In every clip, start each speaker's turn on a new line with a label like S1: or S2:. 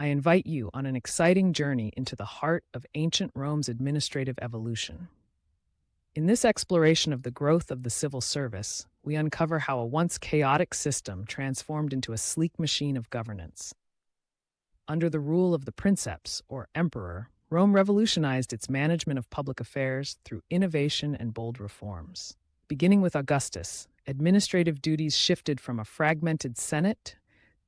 S1: I invite you on an exciting journey into the heart of ancient Rome's administrative evolution. In this exploration of the growth of the civil service, we uncover how a once chaotic system transformed into a sleek machine of governance. Under the rule of the princeps, or emperor, Rome revolutionized its management of public affairs through innovation and bold reforms. Beginning with Augustus, administrative duties shifted from a fragmented Senate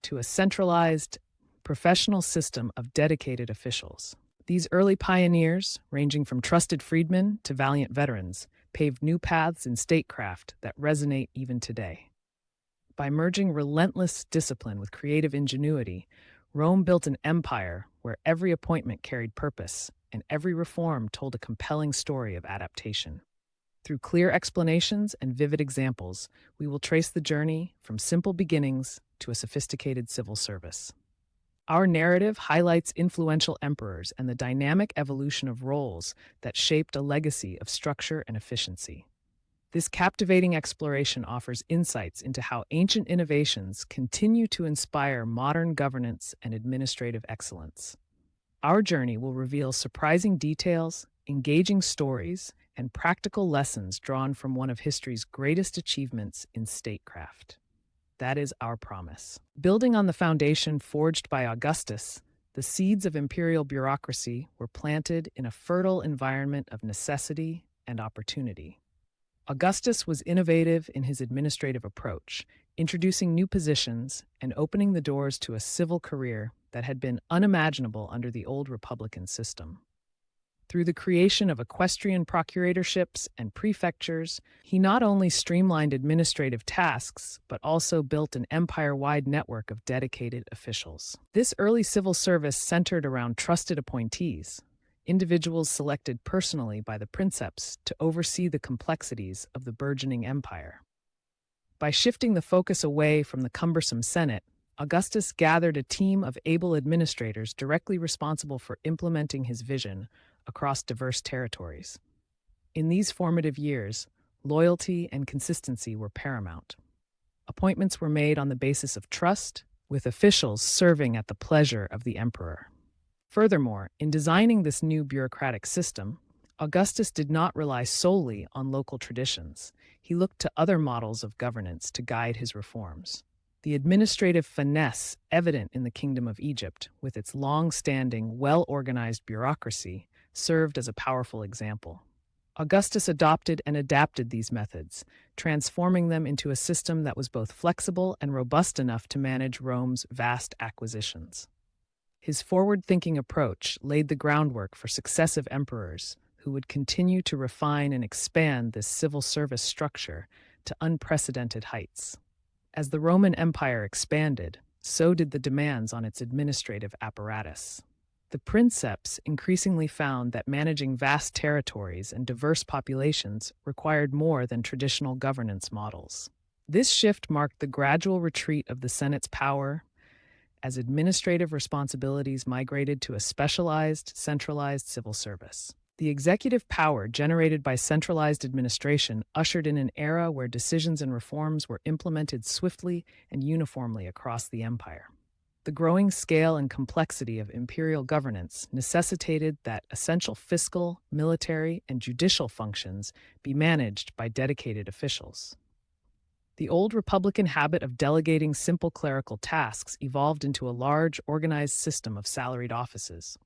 S1: to a centralized, professional system of dedicated officials. These early pioneers, ranging from trusted freedmen to valiant veterans, paved new paths in statecraft that resonate even today. By merging relentless discipline with creative ingenuity, Rome built an empire where every appointment carried purpose and every reform told a compelling story of adaptation. Through clear explanations and vivid examples, we will trace the journey from simple beginnings to a sophisticated civil service. Our narrative highlights influential emperors and the dynamic evolution of roles that shaped a legacy of structure and efficiency. This captivating exploration offers insights into how ancient innovations continue to inspire modern governance and administrative excellence. Our journey will reveal surprising details, engaging stories, and practical lessons drawn from one of history's greatest achievements in statecraft. That is our promise. Building on the foundation forged by Augustus, the seeds of imperial bureaucracy were planted in a fertile environment of necessity and opportunity. Augustus was innovative in his administrative approach, introducing new positions and opening the doors to a civil career that had been unimaginable under the old republican system. Through the creation of equestrian procuratorships and prefectures, he not only streamlined administrative tasks, but also built an empire-wide network of dedicated officials. This early civil service centered around trusted appointees, individuals selected personally by the princeps to oversee the complexities of the burgeoning empire. By shifting the focus away from the cumbersome Senate, Augustus gathered a team of able administrators directly responsible for implementing his vision across diverse territories. In these formative years, loyalty and consistency were paramount. Appointments were made on the basis of trust, with officials serving at the pleasure of the emperor. Furthermore, in designing this new bureaucratic system, Augustus did not rely solely on local traditions. He looked to other models of governance to guide his reforms. The administrative finesse evident in the Kingdom of Egypt, with its long-standing, well-organized bureaucracy, served as a powerful example. Augustus adopted and adapted these methods, transforming them into a system that was both flexible and robust enough to manage Rome's vast acquisitions. His forward-thinking approach laid the groundwork for successive emperors who would continue to refine and expand this civil service structure to unprecedented heights. As the Roman Empire expanded, so did the demands on its administrative apparatus. The princeps increasingly found that managing vast territories and diverse populations required more than traditional governance models. This shift marked the gradual retreat of the Senate's power as administrative responsibilities migrated to a specialized, centralized civil service. The executive power generated by centralized administration ushered in an era where decisions and reforms were implemented swiftly and uniformly across the empire. The growing scale and complexity of imperial governance necessitated that essential fiscal, military, and judicial functions be managed by dedicated officials. The old republican habit of delegating simple clerical tasks evolved into a large, organized system of salaried offices.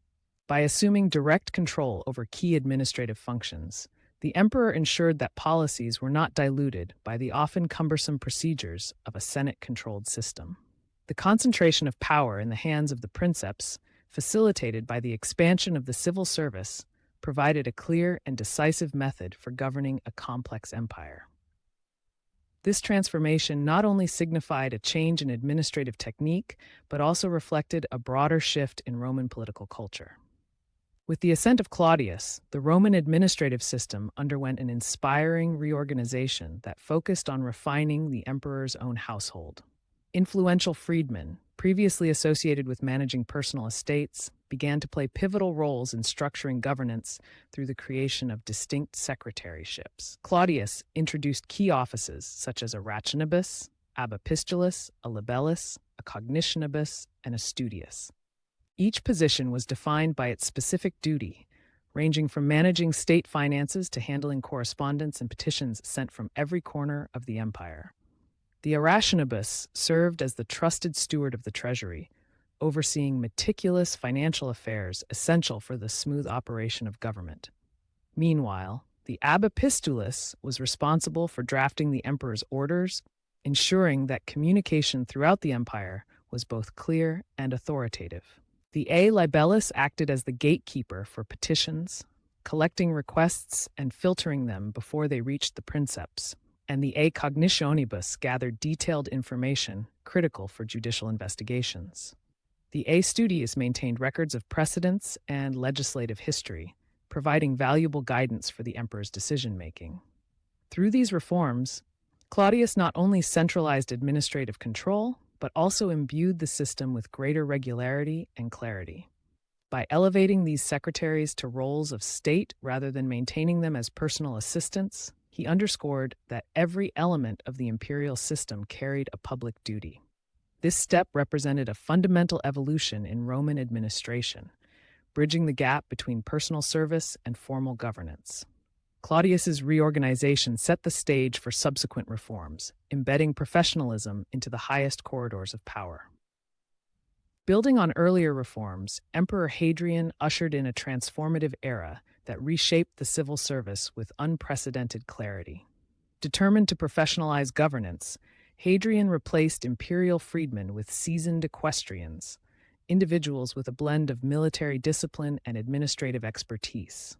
S1: By assuming direct control over key administrative functions, the emperor ensured that policies were not diluted by the often cumbersome procedures of a Senate-controlled system. The concentration of power in the hands of the princeps, facilitated by the expansion of the civil service, provided a clear and decisive method for governing a complex empire. This transformation not only signified a change in administrative technique, but also reflected a broader shift in Roman political culture. With the ascent of Claudius, the Roman administrative system underwent an inspiring reorganization that focused on refining the emperor's own household. Influential freedmen, previously associated with managing personal estates, began to play pivotal roles in structuring governance through the creation of distinct secretaryships. Claudius introduced key offices such as a rationibus, ab epistulis, a libellus, a cognitionibus, and a studius. Each position was defined by its specific duty, ranging from managing state finances to handling correspondence and petitions sent from every corner of the empire. The rationibus served as the trusted steward of the treasury, overseeing meticulous financial affairs essential for the smooth operation of government. Meanwhile, the epistulis was responsible for drafting the emperor's orders, ensuring that communication throughout the empire was both clear and authoritative. The libellus acted as the gatekeeper for petitions, collecting requests and filtering them before they reached the princeps, and the cognitionibus gathered detailed information critical for judicial investigations. The studius maintained records of precedents and legislative history, providing valuable guidance for the emperor's decision-making. Through these reforms, Claudius not only centralized administrative control, but also imbued the system with greater regularity and clarity. By elevating these secretaries to roles of state rather than maintaining them as personal assistants, he underscored that every element of the imperial system carried a public duty. This step represented a fundamental evolution in Roman administration, bridging the gap between personal service and formal governance. Claudius's reorganization set the stage for subsequent reforms, embedding professionalism into the highest corridors of power. Building on earlier reforms, Emperor Hadrian ushered in a transformative era that reshaped the civil service with unprecedented clarity. Determined to professionalize governance, Hadrian replaced imperial freedmen with seasoned equestrians, individuals with a blend of military discipline and administrative expertise.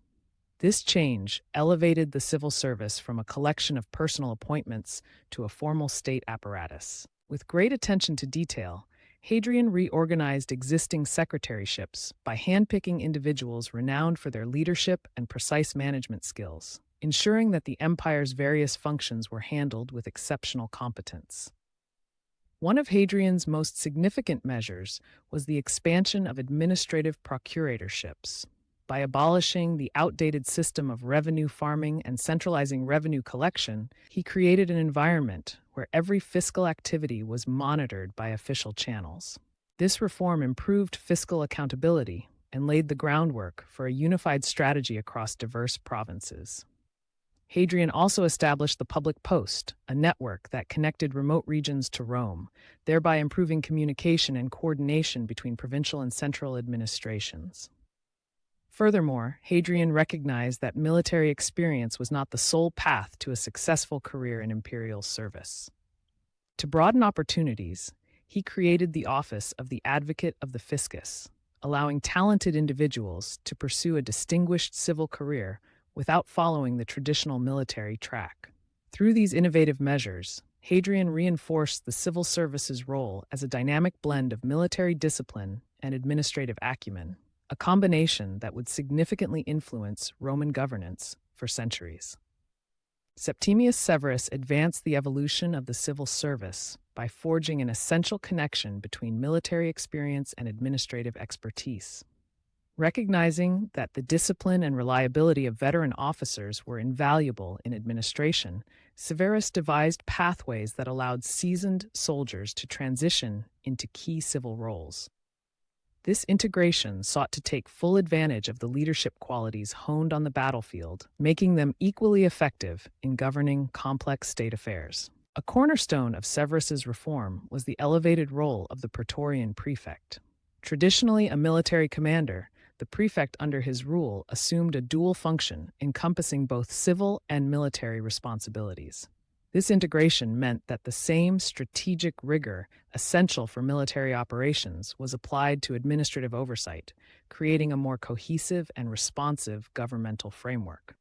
S1: This change elevated the civil service from a collection of personal appointments to a formal state apparatus. With great attention to detail, Hadrian reorganized existing secretaryships by handpicking individuals renowned for their leadership and precise management skills, ensuring that the empire's various functions were handled with exceptional competence. One of Hadrian's most significant measures was the expansion of administrative procuratorships. By abolishing the outdated system of revenue farming and centralizing revenue collection, he created an environment where every fiscal activity was monitored by official channels. This reform improved fiscal accountability and laid the groundwork for a unified strategy across diverse provinces. Hadrian also established the public post, a network that connected remote regions to Rome, thereby improving communication and coordination between provincial and central administrations. Furthermore, Hadrian recognized that military experience was not the sole path to a successful career in imperial service. To broaden opportunities, he created the office of the Advocate of the Fiscus, allowing talented individuals to pursue a distinguished civil career without following the traditional military track. Through these innovative measures, Hadrian reinforced the civil service's role as a dynamic blend of military discipline and administrative acumen, a combination that would significantly influence Roman governance for centuries. Septimius Severus advanced the evolution of the civil service by forging an essential connection between military experience and administrative expertise. Recognizing that the discipline and reliability of veteran officers were invaluable in administration, Severus devised pathways that allowed seasoned soldiers to transition into key civil roles. This integration sought to take full advantage of the leadership qualities honed on the battlefield, making them equally effective in governing complex state affairs. A cornerstone of Severus's reform was the elevated role of the praetorian prefect. Traditionally a military commander, the prefect under his rule assumed a dual function encompassing both civil and military responsibilities. This integration meant that the same strategic rigor essential for military operations was applied to administrative oversight, creating a more cohesive and responsive governmental framework.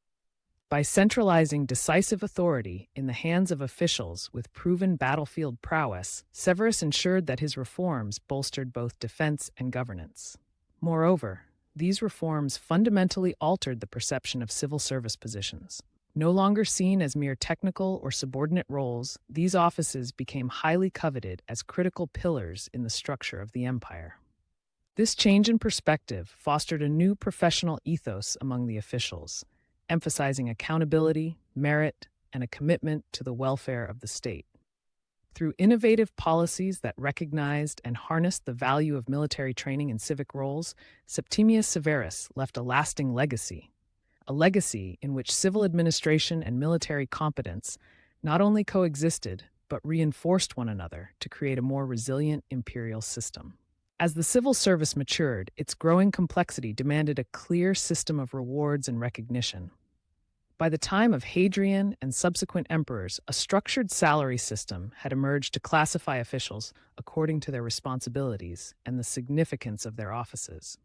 S1: By centralizing decisive authority in the hands of officials with proven battlefield prowess, Severus ensured that his reforms bolstered both defense and governance. Moreover, these reforms fundamentally altered the perception of civil service positions. No longer seen as mere technical or subordinate roles, these offices became highly coveted as critical pillars in the structure of the empire. This change in perspective fostered a new professional ethos among the officials, emphasizing accountability, merit, and a commitment to the welfare of the state. Through innovative policies that recognized and harnessed the value of military training and civic roles, Septimius Severus left a lasting legacy, a legacy in which civil administration and military competence not only coexisted, but reinforced one another to create a more resilient imperial system. As the civil service matured, its growing complexity demanded a clear system of rewards and recognition. By the time of Hadrian and subsequent emperors, a structured salary system had emerged to classify officials according to their responsibilities and the significance of their offices.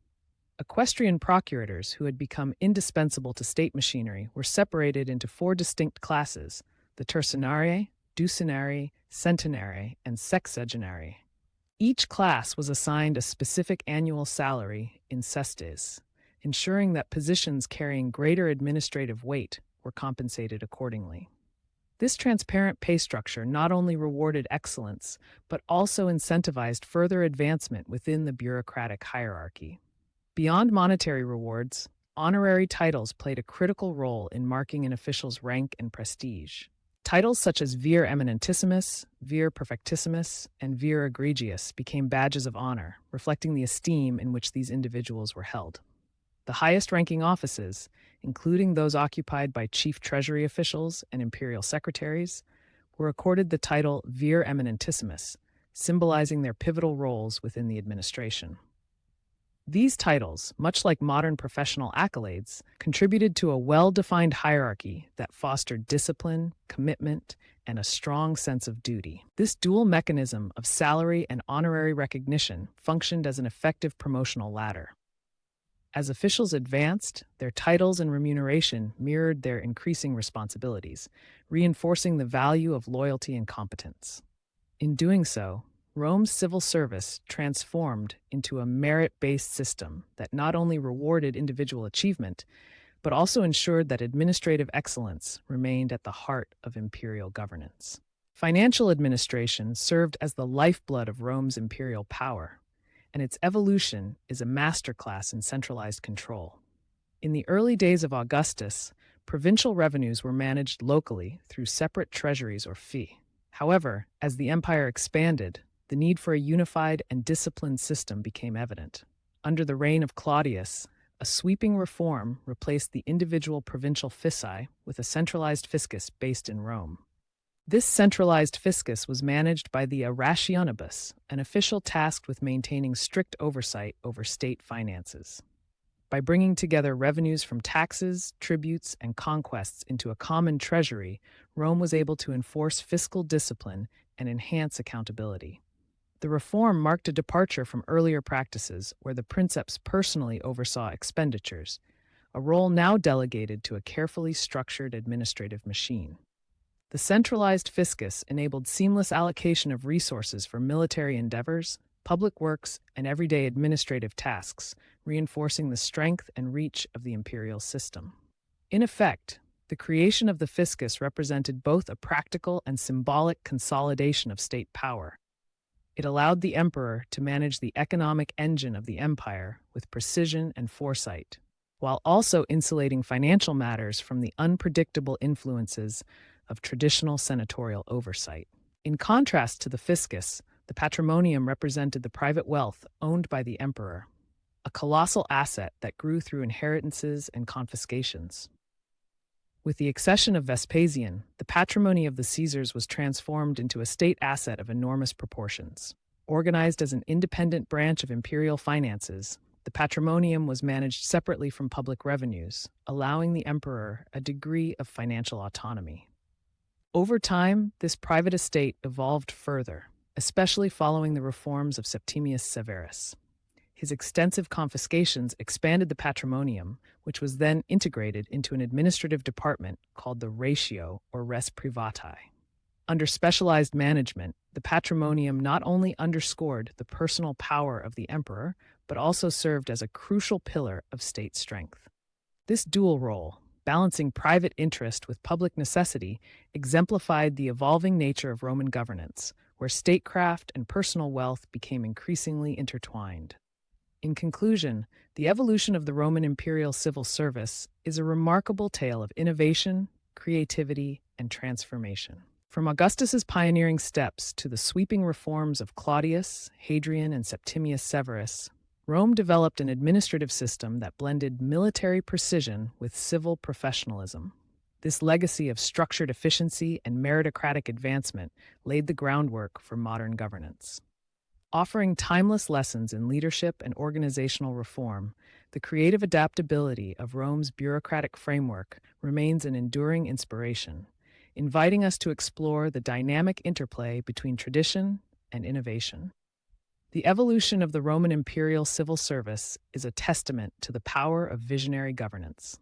S1: Equestrian procurators, who had become indispensable to state machinery, were separated into four distinct classes: the tercenari, ducenari, centenari, and sexagenari. Each class was assigned a specific annual salary in sestes, ensuring that positions carrying greater administrative weight were compensated accordingly. This transparent pay structure not only rewarded excellence, but also incentivized further advancement within the bureaucratic hierarchy. Beyond monetary rewards, honorary titles played a critical role in marking an official's rank and prestige. Titles such as vir eminentissimus, vir perfectissimus, and vir egregius became badges of honor, reflecting the esteem in which these individuals were held. The highest-ranking offices, including those occupied by chief treasury officials and imperial secretaries, were accorded the title vir eminentissimus, symbolizing their pivotal roles within the administration. These titles, much like modern professional accolades, contributed to a well-defined hierarchy that fostered discipline, commitment, and a strong sense of duty. This dual mechanism of salary and honorary recognition functioned as an effective promotional ladder. As officials advanced, their titles and remuneration mirrored their increasing responsibilities, reinforcing the value of loyalty and competence. In doing so, Rome's civil service transformed into a merit-based system that not only rewarded individual achievement, but also ensured that administrative excellence remained at the heart of imperial governance. Financial administration served as the lifeblood of Rome's imperial power, and its evolution is a masterclass in centralized control. In the early days of Augustus, provincial revenues were managed locally through separate treasuries or fee. However, as the empire expanded, the need for a unified and disciplined system became evident. Under the reign of Claudius, a sweeping reform replaced the individual provincial fisci with a centralized fiscus based in Rome. This centralized fiscus was managed by the rationibus, an official tasked with maintaining strict oversight over state finances. By bringing together revenues from taxes, tributes, and conquests into a common treasury, Rome was able to enforce fiscal discipline and enhance accountability. The reform marked a departure from earlier practices where the princeps personally oversaw expenditures, a role now delegated to a carefully structured administrative machine. The centralized fiscus enabled seamless allocation of resources for military endeavors, public works, and everyday administrative tasks, reinforcing the strength and reach of the imperial system. In effect, the creation of the fiscus represented both a practical and symbolic consolidation of state power. It allowed the emperor to manage the economic engine of the empire with precision and foresight, while also insulating financial matters from the unpredictable influences of traditional senatorial oversight. In contrast to the fiscus, the patrimonium represented the private wealth owned by the emperor, a colossal asset that grew through inheritances and confiscations. With the accession of Vespasian, the patrimony of the Caesars was transformed into a state asset of enormous proportions. Organized as an independent branch of imperial finances, the patrimonium was managed separately from public revenues, allowing the emperor a degree of financial autonomy. Over time, this private estate evolved further, especially following the reforms of Septimius Severus. His extensive confiscations expanded the patrimonium, which was then integrated into an administrative department called the ratio or res privati. Under specialized management, the patrimonium not only underscored the personal power of the emperor, but also served as a crucial pillar of state strength. This dual role, balancing private interest with public necessity, exemplified the evolving nature of Roman governance, where statecraft and personal wealth became increasingly intertwined. In conclusion, the evolution of the Roman imperial civil service is a remarkable tale of innovation, creativity, and transformation. From Augustus's pioneering steps to the sweeping reforms of Claudius, Hadrian, and Septimius Severus, Rome developed an administrative system that blended military precision with civil professionalism. This legacy of structured efficiency and meritocratic advancement laid the groundwork for modern governance. Offering timeless lessons in leadership and organizational reform, the creative adaptability of Rome's bureaucratic framework remains an enduring inspiration, inviting us to explore the dynamic interplay between tradition and innovation. The evolution of the Roman imperial civil service is a testament to the power of visionary governance.